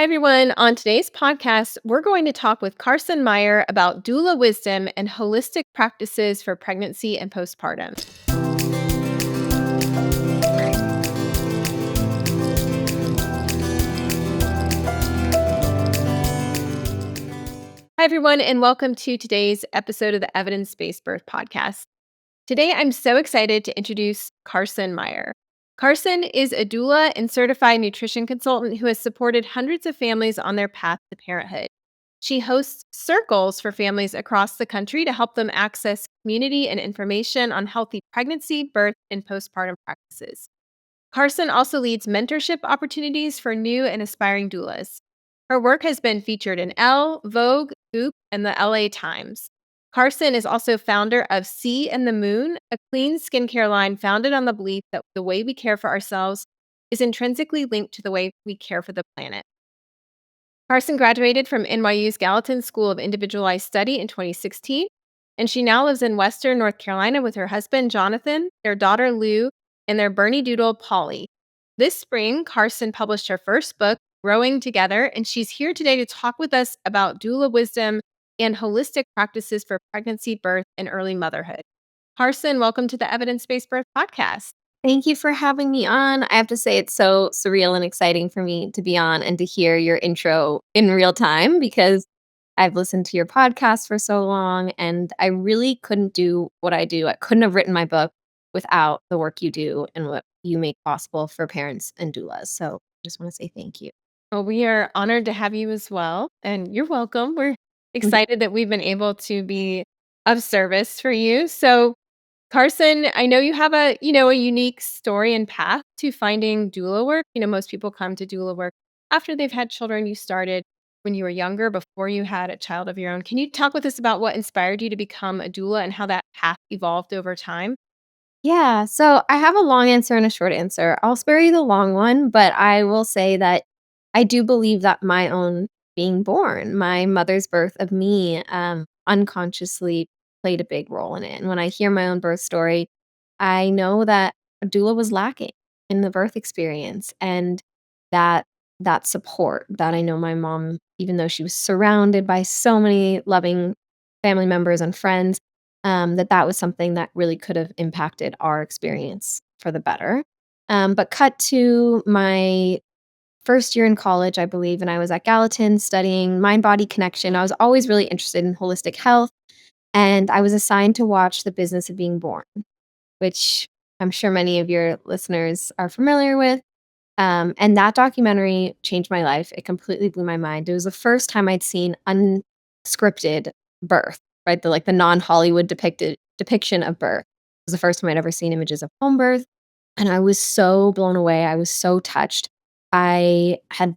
Hi, everyone. On today's podcast, we're going to talk with Carson Meyer about doula wisdom and holistic practices for pregnancy and postpartum. Hi, everyone, and welcome to today's episode of the Evidence Based Birth Podcast. Today, I'm so excited to introduce Carson Meyer. Carson is a doula and certified nutrition consultant who has supported hundreds of families on their path to parenthood. She hosts circles for families across the country to help them access community and information on healthy pregnancy, birth, and postpartum practices. Carson also leads mentorship opportunities for new and aspiring doulas. Her work has been featured in Elle, Vogue, Goop, and the LA Times. Carson is also founder of Sea and the Moon, a clean skincare line founded on the belief that the way we care for ourselves is intrinsically linked to the way we care for the planet. Carson graduated from NYU's Gallatin School of Individualized Study in 2016, and she now lives in Western North Carolina with her husband, Jonathan, their daughter, Lou, and their Bernie Doodle, Polly. This spring, Carson published her first book, Growing Together, and she's here today to talk with us about doula wisdom and holistic practices for pregnancy, birth, and early motherhood. Carson, welcome to the Evidence Based Birth Podcast. Thank you for having me on. I have to say it's so surreal and exciting for me to be on and to hear your intro in real time because I've listened to your podcast for so long and I really couldn't do what I do. I couldn't have written my book without the work you do and what you make possible for parents and doulas. So I just want to say thank you. Well, we are honored to have you as well, and you're welcome. We're excited that we've been able to be of service for you. So, Carson, I know you have a unique story and path to finding doula work. Most people come to doula work after they've had children. You started when you were younger, before you had a child of your own. Can you talk with us about what inspired you to become a doula and how that path evolved over time? Yeah, so I have a long answer and a short answer. I'll spare you the long one, but I will say that I do believe that my own being born, my mother's birth of me, unconsciously played a big role in it. And when I hear my own birth story, I know that a doula was lacking in the birth experience, and that that support that I know my mom, even though she was surrounded by so many loving family members and friends, that was something that really could have impacted our experience for the better. But cut to my first year in college, I believe, and I was at Gallatin studying mind body connection. I was always really interested in holistic health, and I was assigned to watch The Business of Being Born, which I'm sure many of your listeners are familiar with. And that documentary changed my life. It completely blew my mind. It was the first time I'd seen unscripted birth, right? The non-Hollywood depicted depiction of birth. It was the first time I'd ever seen images of home birth. And I was so blown away. I was so touched. I had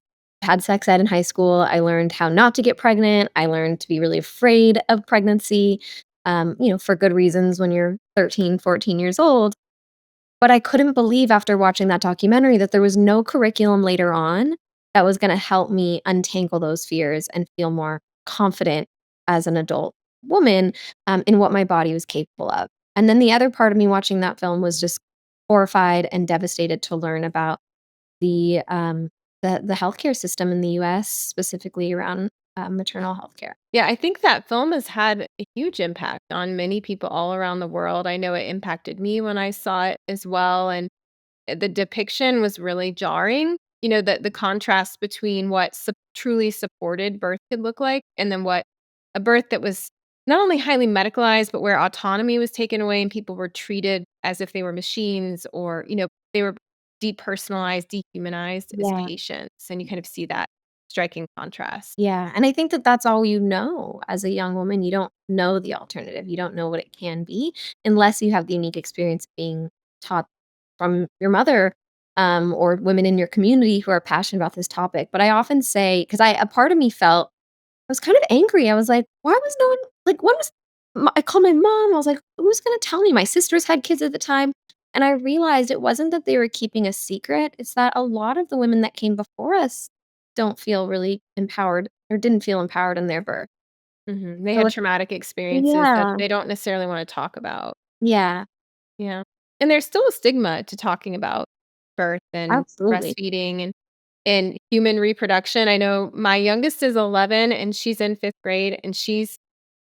sex ed in high school. I learned how not to get pregnant. I learned to be really afraid of pregnancy, for good reasons when you're 13, 14 years old. But I couldn't believe after watching that documentary that there was no curriculum later on that was gonna help me untangle those fears and feel more confident as an adult woman, in what my body was capable of. And then the other part of me watching that film was just horrified and devastated to learn about the, um, the healthcare system in the US, specifically around, maternal healthcare. Yeah, I think that film has had a huge impact on many people all around the world. I know it impacted me when I saw it as well, and the depiction was really jarring. The contrast between what truly supported birth could look like, and then what a birth that was not only highly medicalized, but where autonomy was taken away and people were treated as if they were machines, or they were depersonalized, dehumanized as Yeah. patients. And you kind of see that striking contrast. Yeah, and I think that that's all you know as a young woman. You don't know the alternative. You don't know what it can be unless you have the unique experience of being taught from your mother, or women in your community who are passionate about this topic. But I often say, because a part of me felt I was kind of angry. I was like, why was no one like? What was? I called my mom. I was like, who's going to tell me? My sisters had kids at the time. And I realized it wasn't that they were keeping a secret. It's that a lot of the women that came before us don't feel really empowered or didn't feel empowered in their birth. They So had if traumatic experiences that Yeah, they don't necessarily wanna talk about. yeah, Yeah. And there's still a stigma to talking about birth and absolutely. breastfeeding, and in human reproduction. I know my youngest is 11 and she's in 5th grade, and she's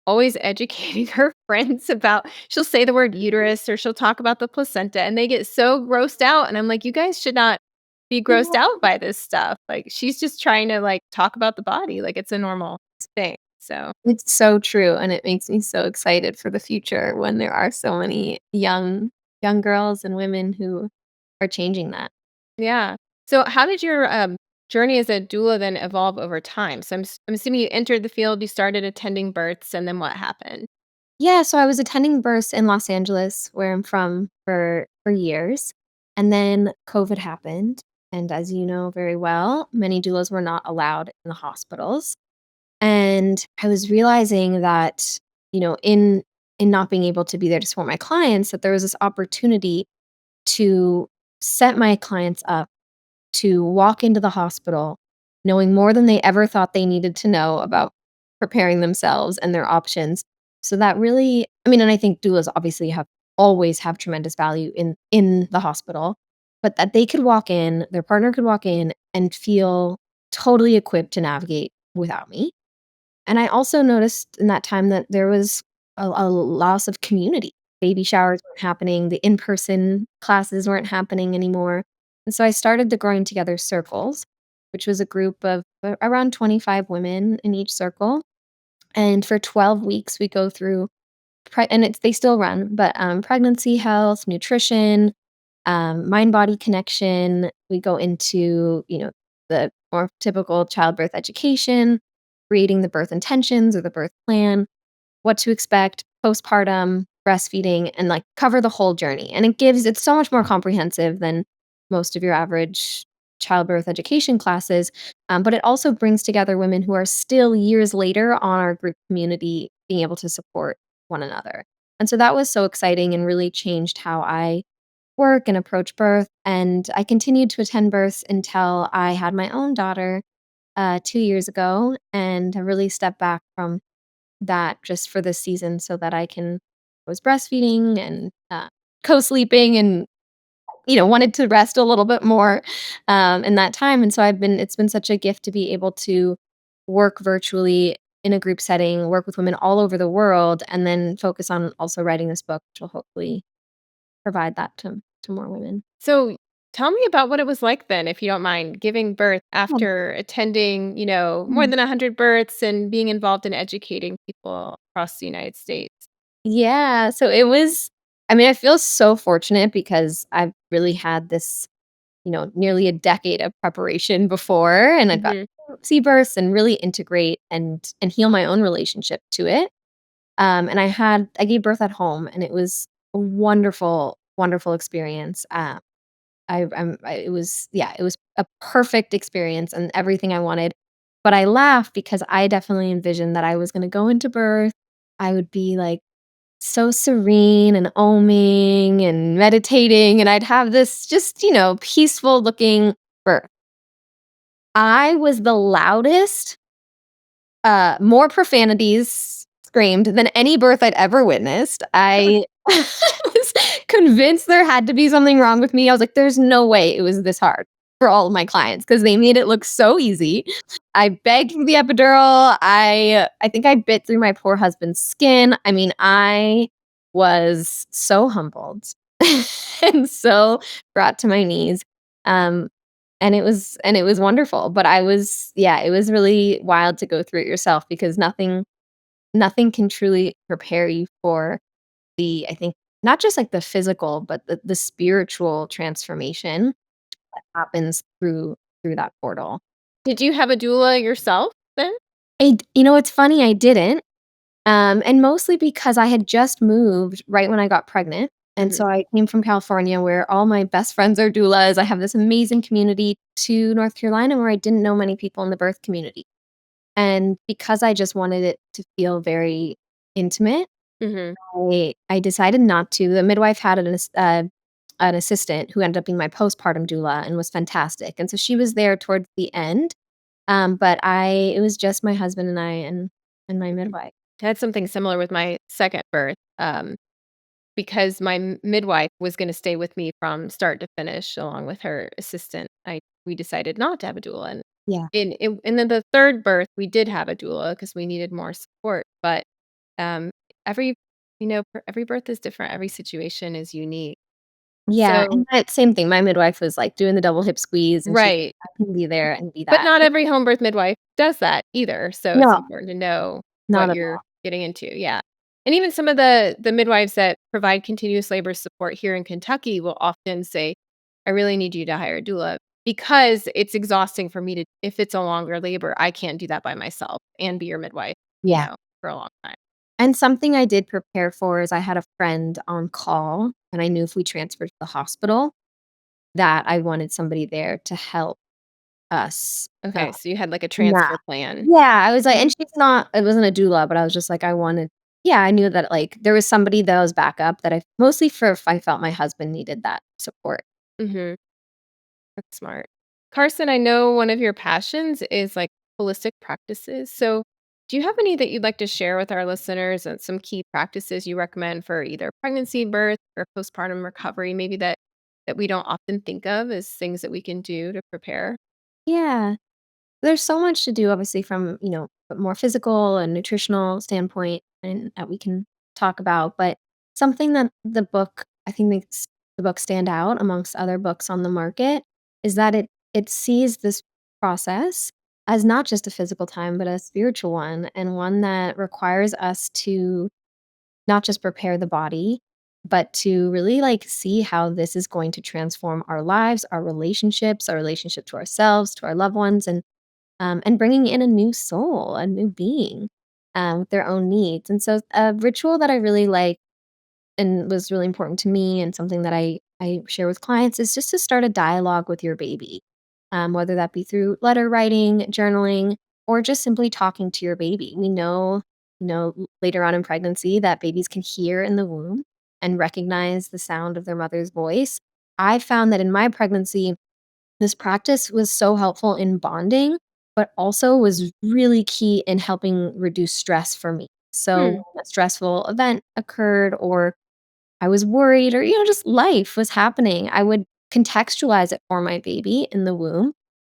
always educating her friends about she'll say the word uterus or she'll talk about the placenta, and they get so grossed out, and I'm like, "You guys should not be grossed out by this stuff." Like, she's just trying to, like, talk about the body like it's a normal thing, so It's so true, and it makes me so excited for the future when there are so many young girls and women who are changing that. yeah. So how did your, journey as a doula then evolve over time? So I'm assuming you entered the field, you started attending births, and then what happened? Yeah, so I was attending births in Los Angeles, where I'm from, for years, and then COVID happened, and as you know very well, many doulas were not allowed in the hospitals, and I was realizing that, in not being able to be there to support my clients, that there was this opportunity to set my clients up to walk into the hospital knowing more than they ever thought they needed to know about preparing themselves and their options. So that really, I mean, and I think doulas obviously have always have tremendous value in the hospital, but that they could walk in, their partner could walk in and feel totally equipped to navigate without me. And I also noticed in that time that there was a loss of community. Baby showers weren't happening, the in-person classes weren't happening anymore. And so I started the Growing Together Circles, which was a group of around 25 women in each circle. And for 12 weeks, we go through, and they still run, but pregnancy health, nutrition, mind body connection. We go into, the more typical childbirth education, creating the birth intentions or the birth plan, what to expect postpartum, breastfeeding, and like cover the whole journey. And it's so much more comprehensive than most of your average childbirth education classes. But it also brings together women who are still years later on our group community being able to support one another. And so that was so exciting and really changed how I work and approach birth. And I continued to attend births until I had my own daughter 2 years ago, and I really stepped back from that just for this season so that I was breastfeeding and co-sleeping and wanted to rest a little bit more in that time. And so it's been such a gift to be able to work virtually in a group setting, work with women all over the world, and then focus on also writing this book, which will hopefully provide that to more women. So tell me about what it was like then, if you don't mind, giving birth Oh, after attending, more mm. than 100 births and being involved in educating people across the United States. Yeah, so it was, I mean, I feel so fortunate because I've really had this, nearly a decade of preparation before, and I've got Mhm. see births and really integrate and heal my own relationship to it. And I gave birth at home, and it was a wonderful, wonderful experience. It was, yeah, it was a perfect experience and everything I wanted. But I laugh because I definitely envisioned that I was going to go into birth. I would be like so serene and oming and meditating, and I'd have this just, peaceful looking birth. I was the loudest, more profanities screamed than any birth I'd ever witnessed. I was convinced there had to be something wrong with me. I was like, "There's no way it was this hard for all of my clients because they made it look so easy." I begged for the epidural. I think I bit through my poor husband's skin. I mean, I was so humbled and so brought to my knees. Um, and it was wonderful, but it was really wild to go through it yourself because nothing can truly prepare you for I think, not just like the physical, but the spiritual transformation that happens through that portal. Did you have a doula yourself then? It's funny, I didn't, and mostly because I had just moved right when I got pregnant, and Mhm. so I came from California where all my best friends are doulas. I have this amazing community to North Carolina where I didn't know many people in the birth community. And because I just wanted it to feel very intimate, Mhm. I decided not to. The midwife had an assistant who ended up being my postpartum doula and was fantastic, and so she was there towards the end, but I it was just my husband and I and my midwife. I had something similar with my second birth, because my midwife was gonna stay with me from start to finish along with her assistant. we decided not to have a doula, and Yeah. then the 3rd birth, we did have a doula because we needed more support, but, um, every every birth is different, every situation is unique. Yeah, So and that same thing, my midwife was, like, doing the double hip squeeze, and she's right. like, "I can be there and be But that." not every home birth midwife does that either, so it's No, important to know not what at you're all. getting into, yeah. And even some of the midwives that provide continuous labor support here in Kentucky will often say, "I really need you to hire a doula because it's exhausting for me to if it's a longer labor, I can't do that by myself and be your midwife, Yeah. for a long time." And something I did prepare for is I had a friend on call, and I knew if we transferred to the hospital that I wanted somebody there to help us, Okay, so you had, like, a nah. transfer plan. Yeah, I was like and Mhm, she's not it wasn't a doula, but I was just like, I wanted yeah, I knew that, like, there was somebody that was backup that I mostly for if I felt my husband needed that support. mhm. That's smart. Carson, I know one of your passions is like holistic practices. So, do you have any that you'd like to share with our listeners and some key practices you recommend for either pregnancy, birth, or postpartum recovery, maybe that we don't often think of as things that we can do to prepare? Yeah. There's so much to do, obviously, from, a more physical and nutritional standpoint and that we can talk about. But something that the book, I think makes the book stand out amongst other books on the market is that it sees this process as not just a physical time, but a spiritual one and one that requires us to not just prepare the body, but to really like see how this is going to transform our lives, our relationship to ourselves, to our loved ones, and bringing in a new soul, a new being, with their own needs. And so, a ritual that I really like and was really important to me, and something that I share with clients is just to start a dialogue with your baby, whether that be through letter writing, journaling, or just simply talking to your baby. We know, later on in pregnancy that babies can hear in the womb and recognize the sound of their mother's voice. I found that in my pregnancy, this practice was so helpful in bonding, but also was really key in helping reduce stress for me. So Hmm. when a stressful event occurred or I was worried or, just life was happening, I would contextualize it for my baby in the womb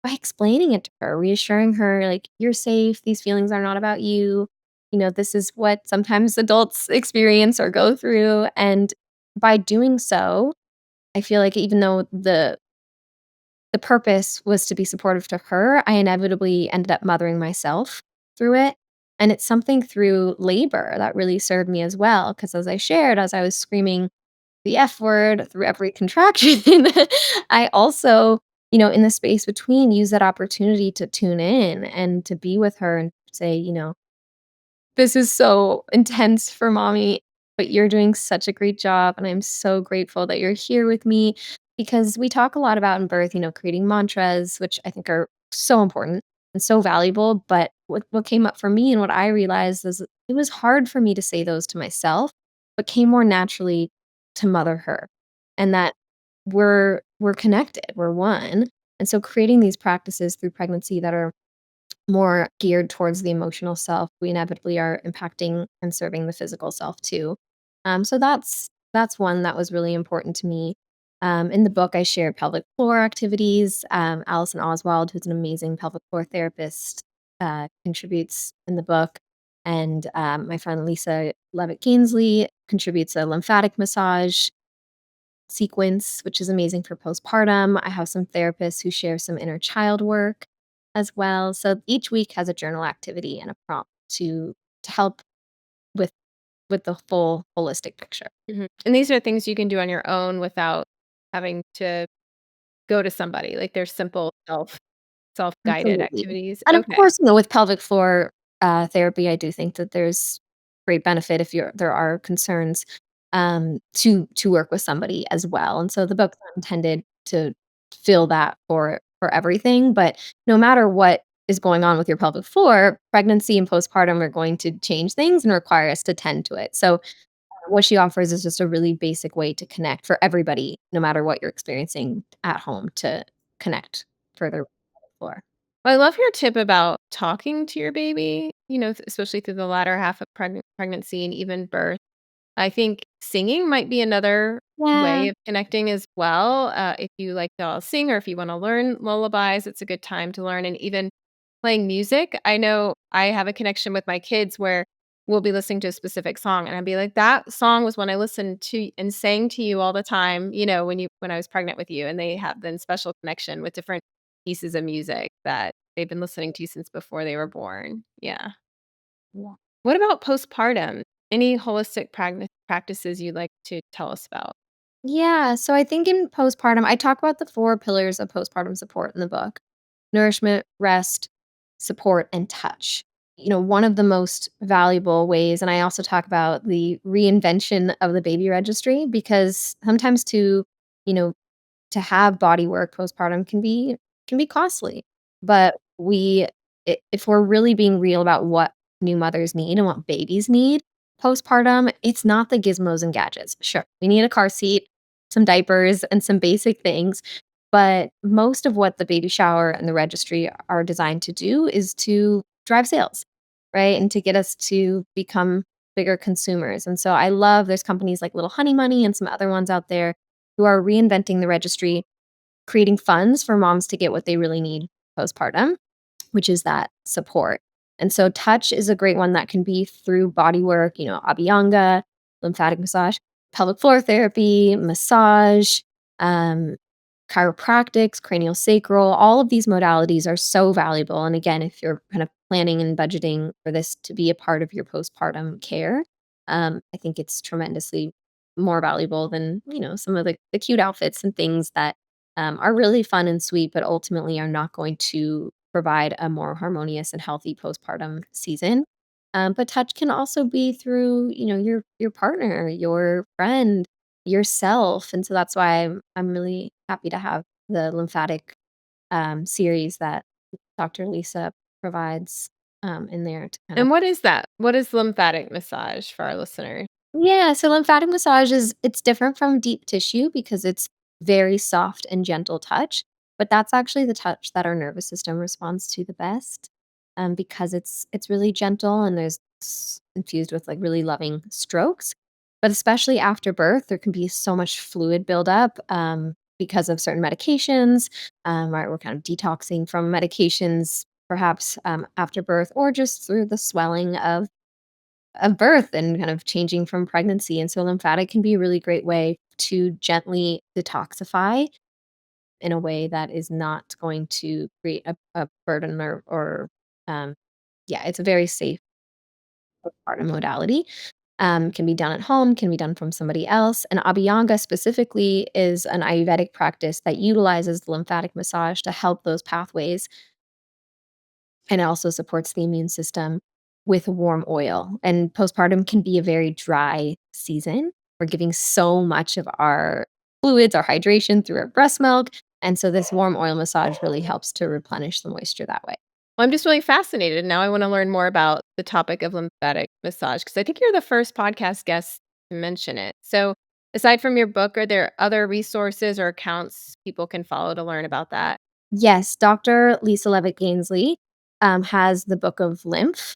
by explaining it to her, reassuring her, like, you're safe. These feelings are not about you. This is what sometimes adults experience or go through. And by doing so, I feel like even though the purpose was to be supportive to her, I inevitably ended up mothering myself through it, and it's something through labor that really served me as well. Because as I shared, as I was screaming the F word through every contraction, I also, in the space between, use that opportunity to tune in and to be with her and say, this is so intense for mommy, but you're doing such a great job. And I'm so grateful that you're here with me because we talk a lot about in birth, creating mantras, which I think are so important and so valuable. But what came up for me and what I realized is it was hard for me to say those to myself, but came more naturally to mother her. And that we're connected, we're one. And so creating these practices through pregnancy that are more geared towards the emotional self, we inevitably are impacting and serving the physical self too. So that's one that was really important to me. In the book, I shared pelvic floor activities. Allison Oswald, who's an amazing pelvic floor therapist, contributes in the book, and my friend Lisa Levitt Gainsley contributes a lymphatic massage sequence, which is amazing for postpartum. I have some therapists who share some inner child work as well. So each week has a journal activity and a prompt to help with the full holistic picture. Mhm. And these are things you can do on your own without having to go to somebody. Like they're simple self-guided Absolutely. activities. And of Okay. course, with pelvic floor therapy, I do think that there's great benefit if there are concerns to work with somebody as well. And so the book's not intended to fill that for everything, but no matter what is going on with your pelvic floor, pregnancy and postpartum are going to change things and require us to tend to it. So what she offers is just a really basic way to connect for everybody, no matter what you're experiencing at home, to connect further with the pelvic floor. Well, I love your tip about talking to your baby, especially through the latter half of pregnancy and even birth. I think singing might be another Yeah. way of connecting as well. If you like to sing or if you want to learn lullabies, it's a good time to learn. And even playing music, I know I have a connection with my kids where we'll be listening to a specific song and I'd be like, that song was one I listened to and sang to you all the time, when I was pregnant with you. And they have then special connection with different pieces of music that they've been listening to since before they were born. Yeah. Yeah. What about postpartum? Any holistic practices you'd like to tell us about? Yeah, so I think in postpartum, I talk about the 4 pillars of postpartum support in the book: nourishment, rest, support, and touch. One of the most valuable ways, and I also talk about the reinvention of the baby registry, because sometimes you know, to have body work postpartum can be costly. But if we're really being real about what new mothers need and what babies need postpartum, it's not the gizmos and gadgets. Sure, we need a car seat, some diapers, and some basic things. But most of what the baby shower and the registry are designed to do is to drive sales, right? And to get us to become bigger consumers. And so I love there's companies like Little Honey Money and some other ones out there who are reinventing the registry, creating funds for moms to get what they really need postpartum, which is that support. And so touch is a great one that can be through body work, abhyanga, lymphatic massage, pelvic floor therapy, massage, um, chiropractics, cranial sacral. All of these modalities are so valuable. And again, if you're kind of planning and budgeting for this to be a part of your postpartum care, I think it's tremendously more valuable than some of the cute outfits and things that are really fun and sweet, but ultimately are not going to provide a more harmonious and healthy postpartum season. But touch can also be through, your partner, your friend, yourself, and so that's why I'm really happy to have the lymphatic series that Dr. Lisa provides in there to kind of. And what is that? What is lymphatic massage for our listener? Yeah, so lymphatic massage it's different from deep tissue because it's very soft and gentle touch, but that's actually the touch that our nervous system responds to the best, because it's really gentle and infused with like really loving strokes. But especially after birth, there can be so much fluid buildup because of certain medications. Right, we're kind of detoxing from medications, perhaps after birth, or just through the swelling of birth and kind of changing from pregnancy. And so lymphatic can be a really great way to gently detoxify in a way that is not going to create a burden or yeah, it's a very safe partner modality. Can be done at home, can be done from somebody else. And Abhyanga specifically is an Ayurvedic practice that utilizes the lymphatic massage to help those pathways, and it also supports the immune system with warm oil. And postpartum can be a very dry season. We're giving so much of our fluids, our hydration through our breast milk. And so this warm oil massage really helps to replenish the moisture that way. Well, I'm just really fascinated. Now I want to learn more about the topic of lymphatic massage because I think you're the first podcast guest to mention it. So, aside from your book, are there other resources or accounts people can follow to learn about that? Yes, Dr. Lisa Levitt Gainsleigh has the Book of Lymph,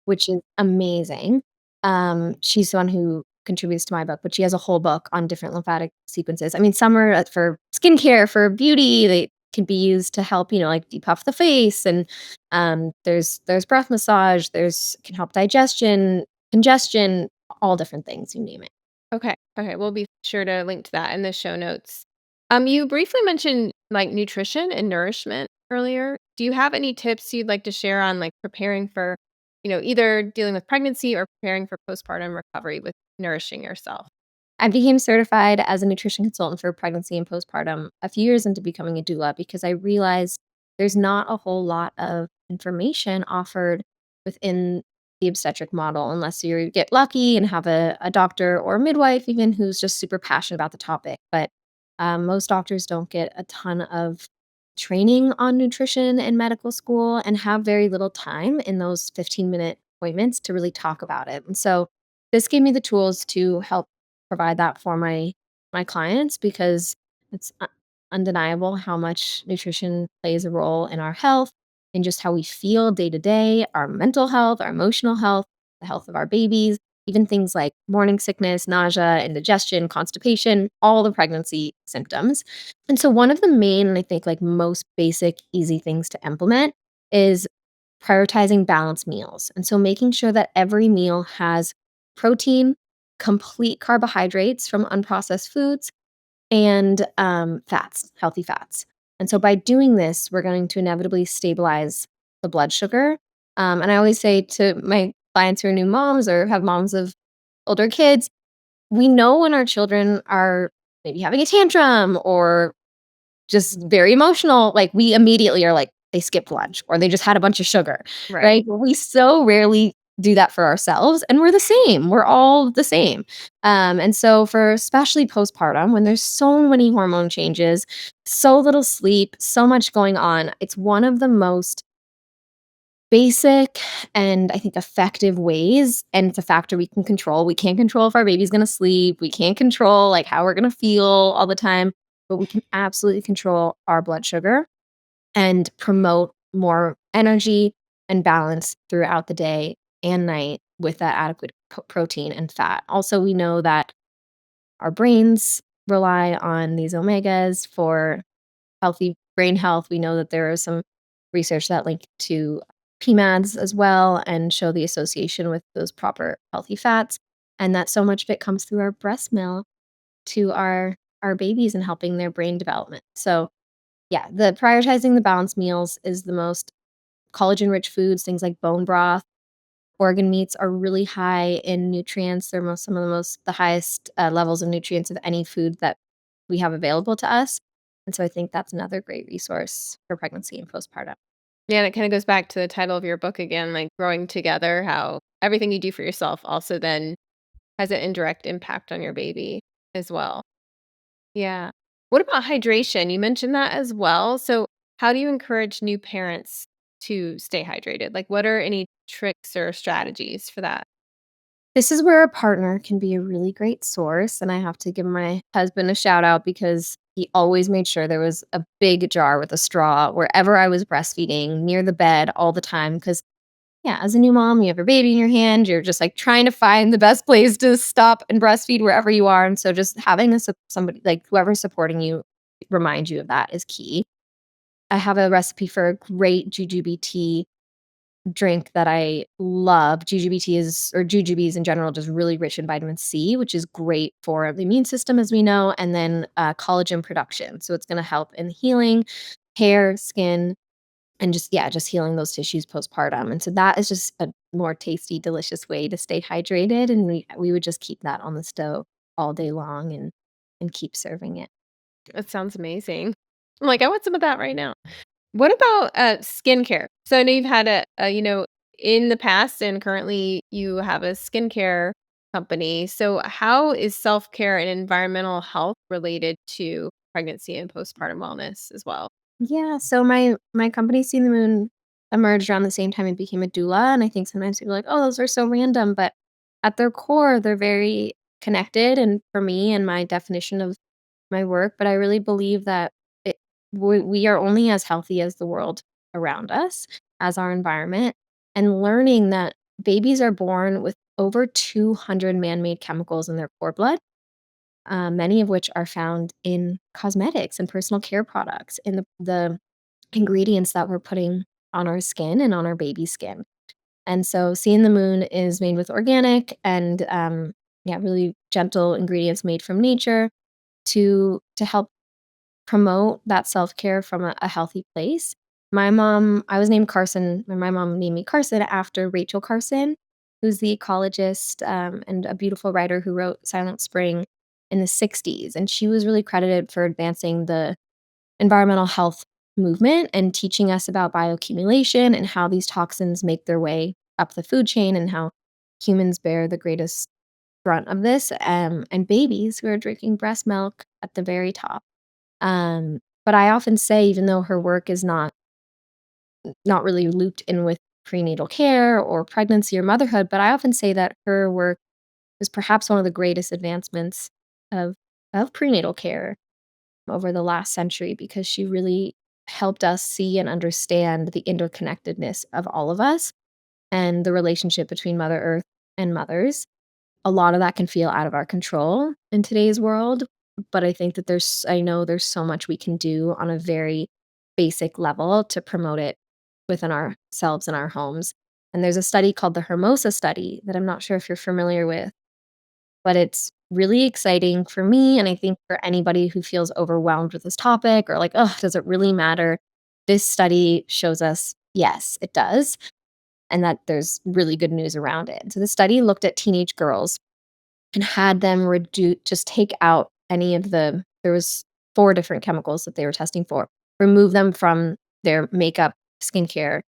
which is amazing. She's the one who contributes to my book, but she has a whole book on different lymphatic sequences. I mean, some are for skincare, for beauty. They can be used to help, like depuff the face, and there's breath massage. There's can help digestion, congestion, all different things. You name it. Okay. Okay. We'll be sure to link to that in the show notes. You briefly mentioned like nutrition and nourishment earlier. Do you have any tips you'd like to share on like preparing for, either dealing with pregnancy or preparing for postpartum recovery with nourishing yourself? I became certified as a nutrition consultant for pregnancy and postpartum a few years into becoming a doula because I realized there's not a whole lot of information offered within the obstetric model unless you get lucky and have a doctor or a midwife, even who's just super passionate about the topic. But most doctors don't get a ton of training on nutrition in medical school and have very little time in those 15-minute appointments to really talk about it. And so this gave me the tools to help provide that for my clients because it's undeniable how much nutrition plays a role in our health, in just how we feel day to day, our mental health, our emotional health, the health of our babies, even things like morning sickness, nausea, indigestion, constipation, all the pregnancy symptoms. And so one of the main, I think, like most basic, easy things to implement is prioritizing balanced meals. And so making sure that every meal has protein, complete carbohydrates from unprocessed foods, and fats, healthy fats. And so by doing this, we're going to inevitably stabilize the blood sugar. And I always say to my clients who are new moms or have moms of older kids, we know when our children are maybe having a tantrum or just very emotional, like, we immediately are like, "They skipped lunch," or, "They just had a bunch of sugar," Right. right? But we so rarely do that for ourselves, and we're the same, we're all the same. And so for especially postpartum, when there's so many hormone changes, so little sleep, so much going on, it's one of the most basic and I think effective ways, and it's a factor we can control. We can't control if our baby's gonna sleep, we can't control, like, how we're gonna feel all the time, but we can absolutely control our blood sugar and promote more energy and balance throughout the day and night with that adequate protein and fat. Also, we know that our brains rely on these omegas for healthy brain health. We know that there is some research that link to PMADs as well and show the association with those proper healthy fats, and that so much of it comes through our breast milk to our babies and helping their brain development. So, yeah, the prioritizing the balanced meals is the most collagen-rich foods, things like bone broth, organ meats are really high in nutrients. They're most some of the highest, levels of nutrients of any food that we have available to us, and so I think that's another great resource for pregnancy and postpartum. Yeah, and it kinda goes back to the title of your book again, like, growing together, how everything you do for yourself also then has an indirect impact on your baby as well. Yeah. What about hydration? You mentioned that as well. So, how do you encourage new parents to stay hydrated? Like, what are any tricks or strategies for that? This is where a partner can be a really great source, and I have to give my husband a shout out because he always made sure there was a big jar with a straw wherever I was breastfeeding, near the bed all the time. Because yeah, as a new mom, you have your baby in your hand, you're just, like, trying to find the best place to stop and breastfeed wherever you are, and so just having a somebody like, whoever's supporting you remind you of that is key. I have a recipe for a great jujube tea drink that I love. Jujube tea is or jujubes in general, just really rich in vitamin C, which is great for the immune system, as we know, and then, collagen production, so it's gonna help in healing hair, skin, and just yeah, just healing those tissues postpartum, and so that is just a more tasty, delicious way to stay hydrated, and we would just keep that on the stove all day long and keep serving it. That sounds amazing. I'm like, I want some of that right now. What about skincare? So I know you've had in the past and currently you have a skincare company. So how is self-care and environmental health related to pregnancy and postpartum wellness as well? Yeah, so my company, See the Moon, emerged around the same time it became a doula, and I think sometimes people are like, "Oh, those are so random," but at their core, they're very connected, and for me and my definition of my work, but I really believe that it we are only as healthy as the world around us, as our environment, and learning that babies are born with over 200 man-made chemicals in their cord blood, many of which are found in cosmetics and personal care products, in the ingredients that we're putting on our skin and on our baby's skin. And so Seeing the Moon is made with organic and yeah, really gentle ingredients made from nature to help promote that self-care from a healthy place. I was named Carson, and my mom named me Carson after Rachel Carson, who's the ecologist, and a beautiful writer who wrote Silent Spring in the '60s, and she was really credited for advancing the environmental health movement and teaching us about bioaccumulation and how these toxins make their way up the food chain and how humans bear the greatest brunt of this, and babies who are drinking breast milk at the very top. But I often say, even though her work is not really looped in with prenatal care or pregnancy or motherhood, but I often say that her work is perhaps one of the greatest advancements of prenatal care over the last century because she really helped us see and understand the interconnectedness of all of us and the relationship between Mother Earth and mothers. a lot of that can feel out of our control in today's world, but I know there's so much we can do on a very basic level to promote it within ourselves and our homes. And there's a study called the Hermosa study that I'm not sure if you're familiar with, but it's really exciting for me, and I think for anybody who feels overwhelmed with this topic or like, "Oh, does it really matter?" This study shows us, yes, it does, and that there's really good news around it. So the study looked at teenage girls and had them reduce just take out any of there was 4 different chemicals that they were testing for, remove them from their makeup, skincare,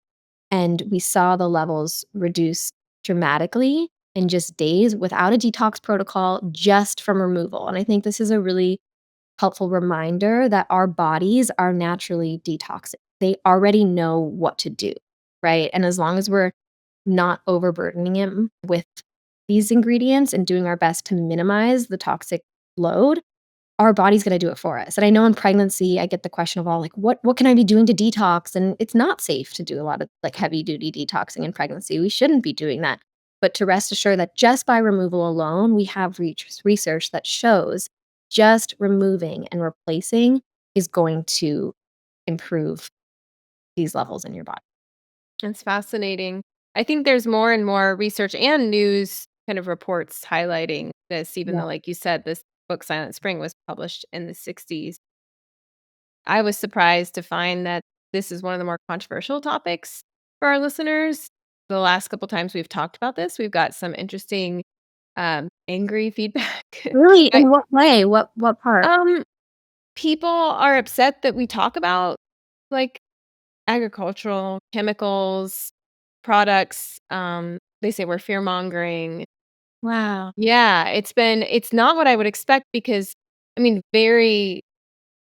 and we saw the levels reduce dramatically in just days without a detox protocol, just from removal. And I think this is a really helpful reminder that our bodies are naturally detoxic. They already know what to do, right? And as long as we're not overburdening him with these ingredients and doing our best to minimize the toxic load, our body's gonna do it for us. And I know in pregnancy, I get the question of all like, what can I be doing to detox? And it's not safe to do a lot of like heavy duty detoxing in pregnancy. We shouldn't be doing that. But to rest assured that just by removal alone, we have research that shows just removing and replacing is going to improve these levels in your body. It's fascinating. I think there's more and more research and news kind of reports highlighting this, even Yeah. though, like you said, this book, Silent Spring, was published in the 60s. I was surprised to find that this is one of the more controversial topics for our listeners. The last couple times we've talked about this, we've got some interesting, angry feedback. Really? I In what way? What part? um, People are upset that we talk about, like, agricultural chemicals, products, they say we're fear-mongering. Wow. Yeah, it's not what I would expect because, I mean, very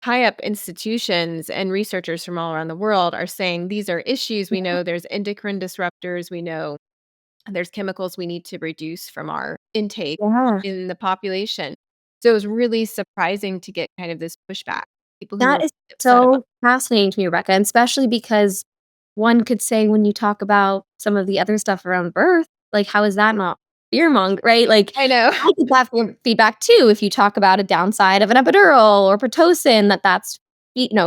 high up institutions and researchers from all around the world are saying these are issues. We know there's endocrine disruptors. We know there's chemicals we need to reduce from our intake Yeah. in the population. So it was really surprising to get kind of this pushback. People who That were is upset about. so fascinating to me, Rebecca, and especially because one could say when you talk about some of the other stuff around birth, like, how is that not right? Like, I know. I get that feedback too if you talk about a downside of an epidural or Pitocin that's,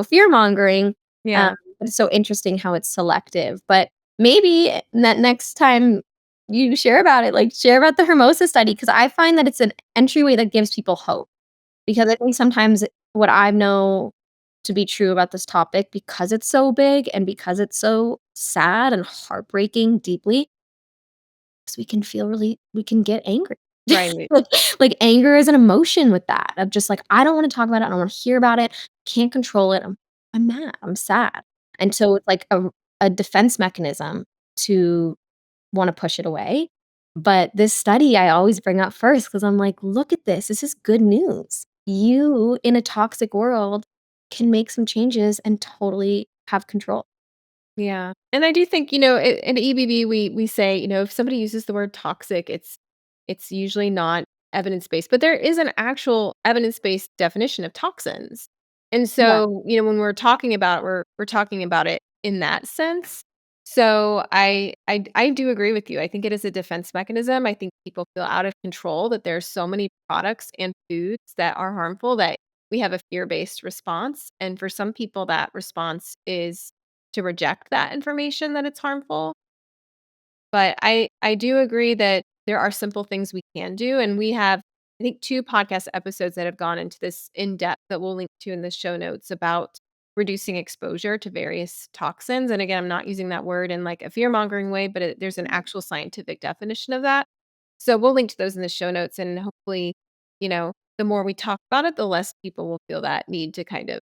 fear-mongering. Um, Yeah. but it's so interesting how it's selective. But maybe that next time you share about it, like, share about the Hermosa study because I find that it's an entryway that gives people hope. Because I think sometimes what I know to be true about this topic, because it's so big and because it's so sad and heartbreaking deeply, is we can get angry. Right. Like anger is an emotion with that of just like, I don't wanna talk about it, I don't wanna hear about it, can't control it, I'm mad, I'm sad. And so it's like a defense mechanism to wanna push it away. But this study I always bring up first because 'cause I'm like, "Look at this. This is good news. You, in a toxic world, can make some changes and totally have control." Yeah, and I do think, in EBB, we say, if somebody uses the word toxic, it's usually not evidence-based, but there is an actual evidence-based definition of toxins. And Yeah. so, when we're talking about we're talking about it in that sense. So I do agree with you. I think it is a defense mechanism. I think people feel out of control that there's so many products and foods that are harmful that we have a fear-based response. And for some people, that response is to reject that information that it's harmful. But I do agree that there are simple things we can do, and we have, I think, 2 podcast episodes that have gone into this in depth that we'll link to in the show notes about reducing exposure to various toxins. And again, I'm not using that word in like a fear-mongering way, but there's an actual scientific definition of that. So we'll link to those in the show notes, and hopefully, the more we talk about it, the less people will feel that need to kind of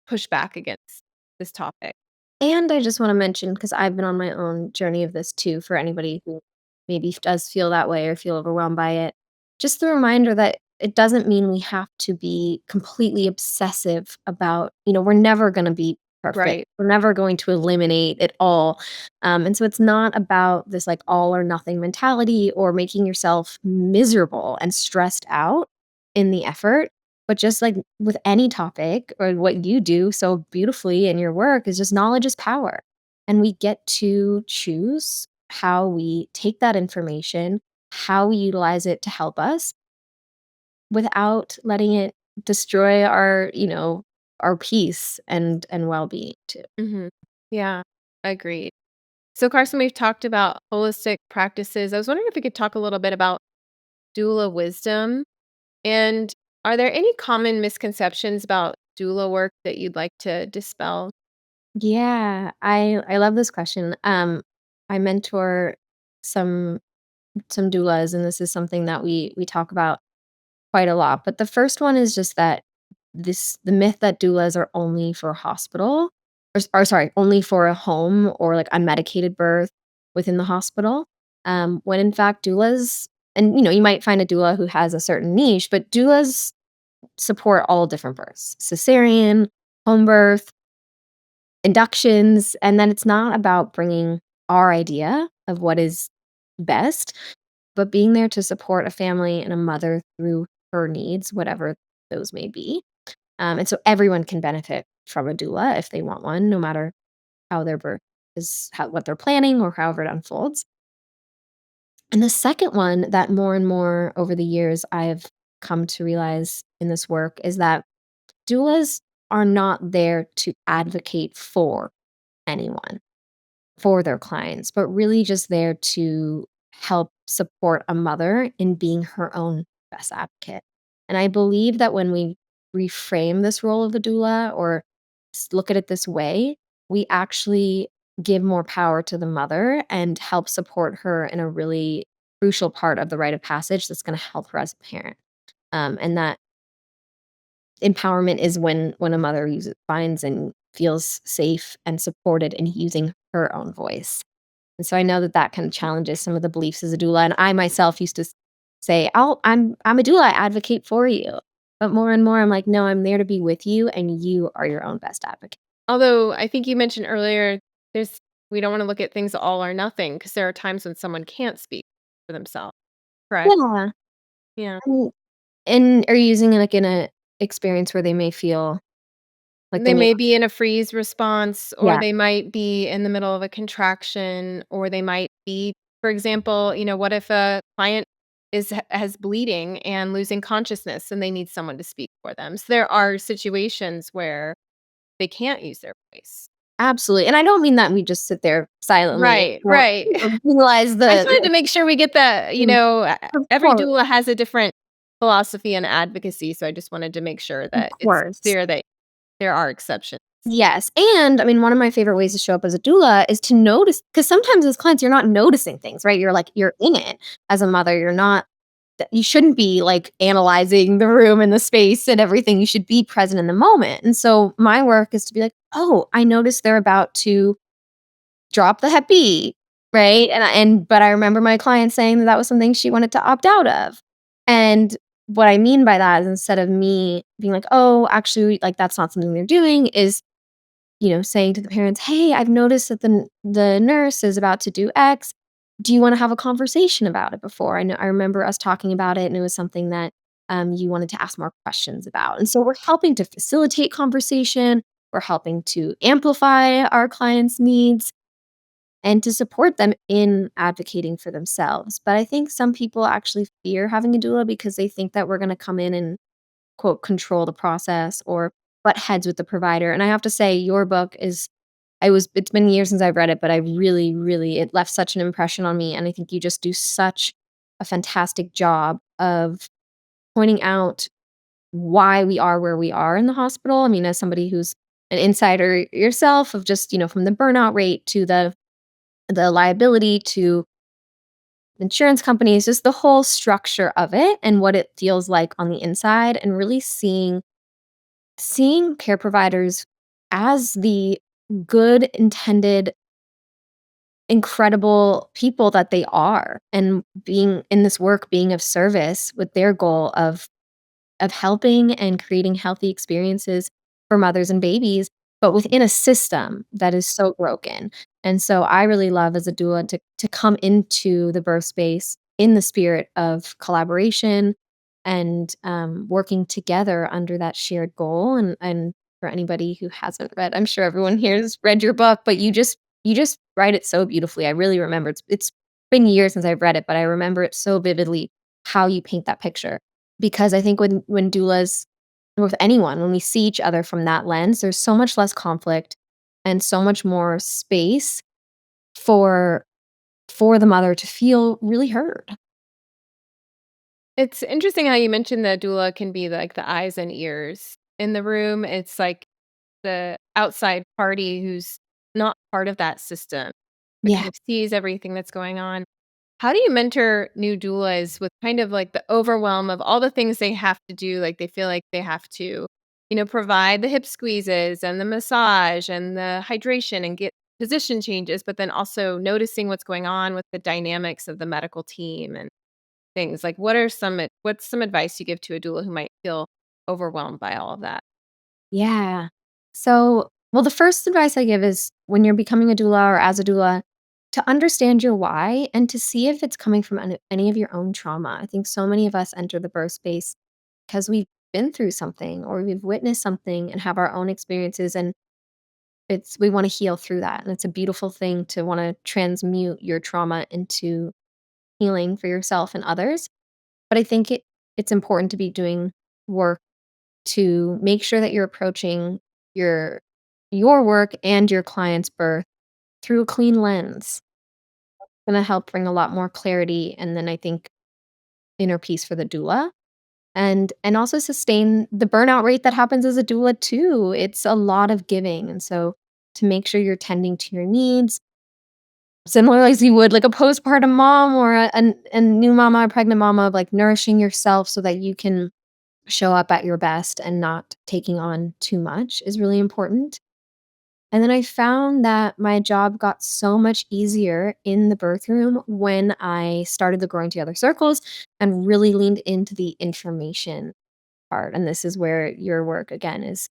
push back against this topic. And I just wanna mention, because 'cause I've been on my own journey of this too, for anybody who maybe does feel that way or feel overwhelmed by it, just the reminder that it doesn't mean we have to be completely obsessive about we're never gonna be perfect. Right. We're never going to eliminate it all. And so it's not about this, like, all or nothing mentality or making yourself miserable and stressed out in the effort. But just like with any topic or what you do so beautifully in your work is just knowledge is power. And we get to choose how we take that information, how we utilize it to help us without letting it destroy our peace and well-being too. Mhm. Yeah, agreed. So, Carson, we've talked about holistic practices. I was wondering if we could talk a little bit about doula wisdom. And are there any common misconceptions about doula work that you'd like to dispel? Yeah, I love this question. I mentor some some doulas, and this is something that we talk about quite a lot. But the first one is just that the myth that doulas are only for hospital, or sorry, only for a home or like unmedicated birth within the hospital. When in fact doulas, and you might find a doula who has a certain niche, but doulas support all different births, cesarean, home birth, inductions, and then it's not about bringing our idea of what is best, but being there to support a family and a mother through her needs, whatever those may be. And so everyone can benefit from a doula if they want one, no matter how their birth what they're planning or however it unfolds. And the second one that more and more over the years I've come to realize in this work is that doulas are not there to advocate for anyone, for their clients, but really just there to help support a mother in being her own best advocate. And I believe that when we reframe this role of the doula or look at it this way, we actually give more power to the mother and help support her in a really crucial part of the rite of passage that's going to help her as a parent. And that empowerment is when a mother finds and feels safe and supported in using her own voice. And so I know that that kind of challenges some of the beliefs as a doula, and I myself used to say, I'm a doula, I advocate for you." But more and more, I'm like, "No, I'm there to be with you, and you are your own best advocate." Although I think you mentioned earlier, there's we don't want to look at things all or nothing because there are times when someone can't speak for themselves. Correct? Yeah, Yeah. and are you using it, like, in a experience where they may feel like they They may may be in a freeze response, or Yeah, they might be in the middle of a contraction, or they might be, for example, what if a client has bleeding and losing consciousness and they need someone to speak for them? So there are situations where they can't use their voice. absolutely, and I don't mean that we just sit there silently Right, or, right. realize I just wanted to make sure we get the, of every course, doula has a different philosophy and advocacy, so I just wanted to make sure of that it's course. clear that there are exceptions. Yes, and I mean, one of my favorite ways to show up as a doula is to notice, because sometimes as clients, you're not noticing things, right? You're in it as a mother. You're not you shouldn't be, like, analyzing the room and the space and everything. You should be present in the moment, and so my work is to be like, "Oh, I noticed they're about to drop the Hep B," right? But I remember my client saying that that was something she wanted to opt out of, and what I mean by that is instead of me being like, "Oh, actually, like, that's not something they're doing," is saying to the parents, "Hey, I've noticed that the nurse is about to do X. Do you wanna have a conversation about it before? I remember us talking about it, and it was something that, you wanted to ask more questions about." And so we're helping to facilitate conversation, we're helping to amplify our clients' needs, and to support them in advocating for themselves. But I think some people actually fear having a doula because they think that we're gonna come in and quote, "control the process" or butt heads with the provider, and I have to say your book is it's been years since I've read it, but I really, really it left such an impression on me, and I think you just do such a fantastic job of pointing out why we are where we are in the hospital. I mean, as somebody who's an insider yourself of just, from the burnout rate to the liability to insurance companies, just the whole structure of it and what it feels like on the inside, and really seeing care providers as the good intended incredible people that they are, and being in this work, being of service with their goal of helping and creating healthy experiences for mothers and babies, but within a system that is so broken. And so I really love as a doula to come into the birth space in the spirit of collaboration and working together under that shared goal. And for anybody who hasn't read, I'm sure everyone here has read your book, but you just write it so beautifully. I really remember it's been years since I've read it, but I remember it so vividly how you paint that picture. Because I think when doulas or with anyone, when we see each other from that lens, there's so much less conflict and so much more space for the mother to feel really heard. It's interesting how you mentioned the doula can be like the eyes and ears in the room. It's like the outside party who's not part of that system, but Yeah. kind of sees everything that's going on. How do you mentor new doulas with kind of like the overwhelm of all the things they have to do? Like they feel like they have to, provide the hip squeezes and the massage and the hydration and get position changes, but then also noticing what's going on with the dynamics of the medical team and things. Like what's some advice you give to a doula who might feel overwhelmed by all of that? Yeah. So, well, the first advice I give is when you're becoming a doula or as a doula, to understand your why and to see if it's coming from any of your own trauma. I think so many of us enter the birth space because we've been through something or we've witnessed something and have our own experiences, and we want to heal through that. And it's a beautiful thing to want to transmute your trauma into healing for yourself and others. But I think it's important to be doing work to make sure that you're approaching your work and your client's birth through a clean lens. Gonna help bring a lot more clarity and then I think inner peace for the doula and also sustain the burnout rate that happens as a doula too. It's a lot of giving. And so to make sure you're tending to your needs similarly as you would like a postpartum mom or a new mama, a pregnant mama, of like nourishing yourself so that you can show up at your best and not taking on too much is really important. And then I found that my job got so much easier in the birth room when I started the Growing Together circles and really leaned into the information part. And this is where your work again is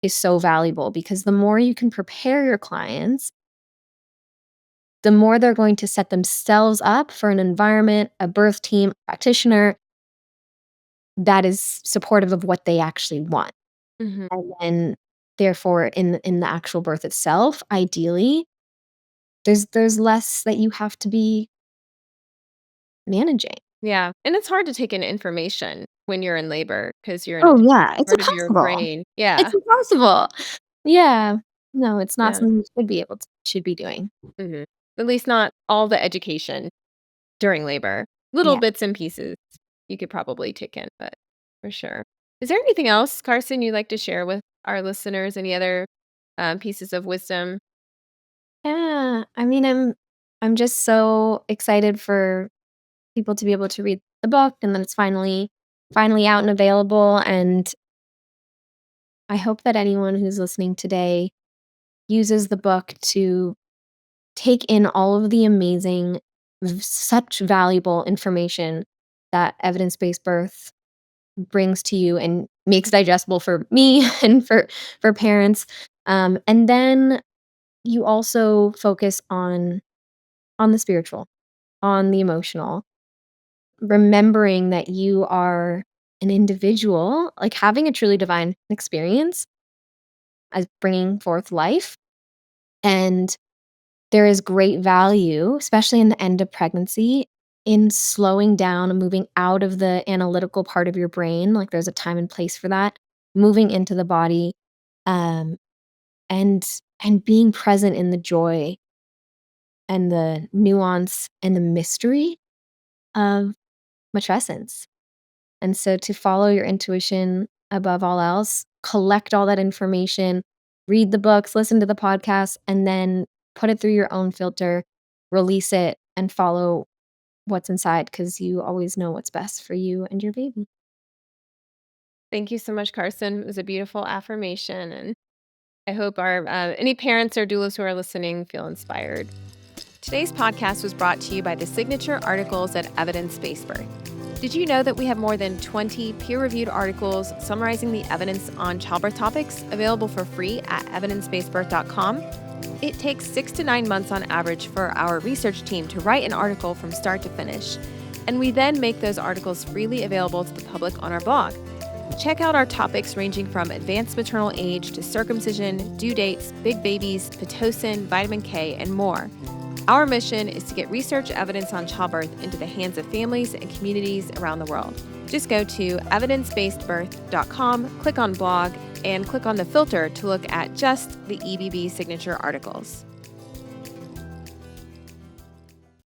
so valuable because the more you can prepare your clients, the more they're going to set themselves up for an environment, a birth team, practitioner that is supportive of what they actually want. Mhm. And then therefore in the actual birth itself, ideally, there's less that you have to be managing. Yeah, and it's hard to take in information when you're in labor because 'cause you're in a Oh, different yeah, it's part of your impossible. brain. It's Yeah, impossible. Yeah. No, it's not yeah, something you should be doing. mhm. At least not all the education during labor. Little Yeah. bits and pieces you could probably take in, but for sure. Is there anything else, Carson, you'd like to share with our listeners? Any other, pieces of wisdom? Yeah. I mean, I'm just so excited for people to be able to read the book and then it's finally out and available, and I hope that anyone who's listening today uses the book to take in all of the amazing, such valuable information that evidence-based birth brings to you and makes digestible for me and for parents. And then you also focus on the spiritual, on the emotional, remembering that you are an individual, like having a truly divine experience as bringing forth life. And there is great value, especially in the end of pregnancy, in slowing down and moving out of the analytical part of your brain. Like there's a time and place for that, moving into the body, um, and being present in the joy and the nuance and the mystery of matrescence. And so to follow your intuition above all else, collect all that information, read the books, listen to the podcasts, and then put it through your own filter, release it, and follow what's inside because you always know what's best for you and your baby. Thank you so much, Carson. It was a beautiful affirmation, and I hope our any parents or doulas who are listening feel inspired. Today's podcast was brought to you by the signature articles at Evidence Based Birth. Did you know that we have more than 20 peer-reviewed articles summarizing the evidence on childbirth topics available for free at evidencebasedbirth.com? It takes 6 to 9 months on average for our research team to write an article from start to finish, and we then make those articles freely available to the public on our blog. Check out our topics ranging from advanced maternal age to circumcision, due dates, big babies, Pitocin, vitamin K, and more. Our mission is to get research evidence on childbirth into the hands of families and communities around the world. Just go to evidencebasedbirth.com, click on blog, and click on the filter to look at just the EBB signature articles.